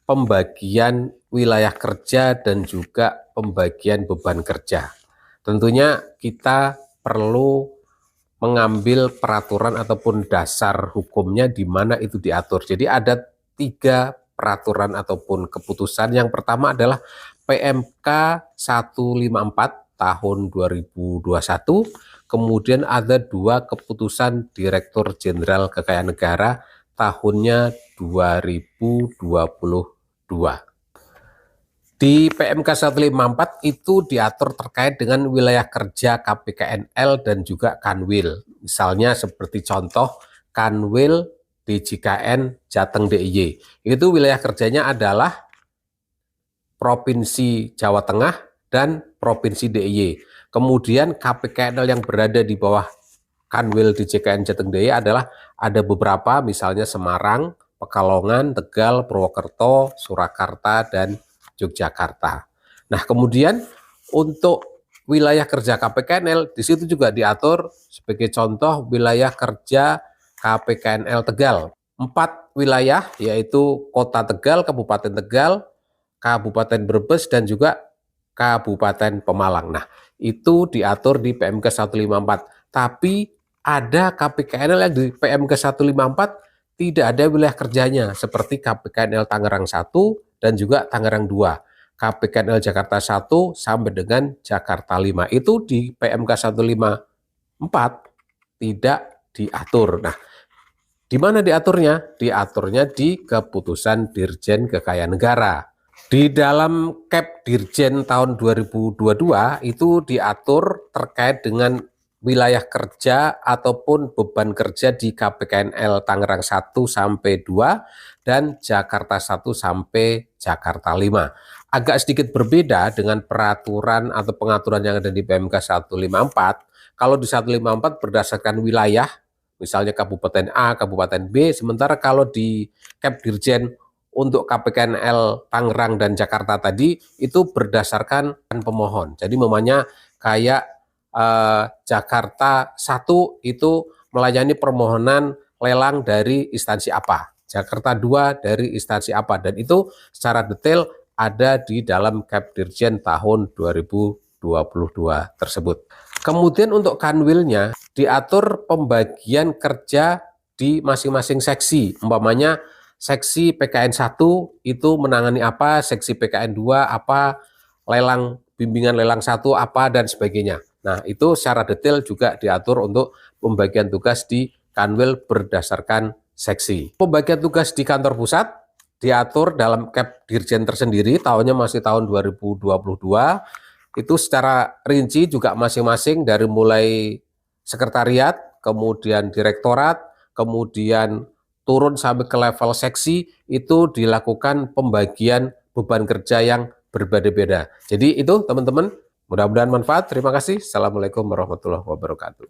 pembagian wilayah kerja dan juga pembagian beban kerja. Tentunya kita perlu mengambil peraturan ataupun dasar hukumnya di mana itu diatur. Jadi ada 3 peraturan ataupun keputusan. Yang pertama adalah PMK 154 tahun 2021, kemudian ada 2 keputusan Direktur Jenderal Kekayaan Negara tahunnya 2022. Di PMK 154 itu diatur terkait dengan wilayah kerja KPKNL dan juga Kanwil. Misalnya seperti contoh Kanwil DJKN Jateng DIY. Itu wilayah kerjanya adalah Provinsi Jawa Tengah dan Provinsi DIY. Kemudian KPKNL yang berada di bawah Kanwil DJKN Jateng DIY adalah ada beberapa, misalnya Semarang, Pekalongan, Tegal, Purwokerto, Surakarta, dan Yogyakarta. Nah, kemudian untuk wilayah kerja KPKNL di situ juga diatur sebagai contoh wilayah kerja KPKNL Tegal. 4 wilayah yaitu Kota Tegal, Kabupaten Tegal, Kabupaten Brebes, dan juga Kabupaten Pemalang. Nah, itu diatur di PMK 154. Tapi ada KPKNL yang di PMK 154 tidak ada wilayah kerjanya, seperti KPKNL Tangerang 1 dan juga Tangerang 2. KPKNL Jakarta 1 sampai dengan Jakarta 5. Itu di PMK 154 tidak diatur. Nah, di mana diaturnya? Diaturnya di Keputusan Dirjen Kekayaan Negara. Di dalam Kep Dirjen tahun 2022 itu diatur terkait dengan wilayah kerja ataupun beban kerja di KPKNL Tangerang 1 sampai 2 dan Jakarta 1 sampai Jakarta 5. Agak sedikit berbeda dengan peraturan atau pengaturan yang ada di PMK 154. Kalau di 154 berdasarkan wilayah, misalnya Kabupaten A, Kabupaten B, sementara kalau di Kep Dirjen untuk KPKNL Tangerang dan Jakarta tadi itu berdasarkan pemohon. Jadi memangnya kayak Jakarta 1 itu melayani permohonan lelang dari instansi apa, Jakarta 2 dari instansi apa, dan itu secara detail ada di dalam Kep Dirjen tahun 2022 tersebut. Kemudian untuk Kanwilnya diatur pembagian kerja di masing-masing seksi. Umpamanya seksi PKN 1 itu menangani apa, seksi PKN 2 apa, lelang bimbingan lelang 1 apa, dan sebagainya. Nah, itu secara detail juga diatur untuk pembagian tugas di Kanwil berdasarkan seksi. Pembagian tugas di kantor pusat diatur dalam Kep Dirjen tersendiri, tahunnya masih tahun 2022. Itu secara rinci juga masing-masing dari mulai sekretariat, kemudian direktorat, kemudian turun sampai ke level seksi, itu dilakukan pembagian beban kerja yang berbeda-beda. Jadi itu teman-teman, mudah-mudahan manfaat. Terima kasih. Assalamualaikum warahmatullahi wabarakatuh.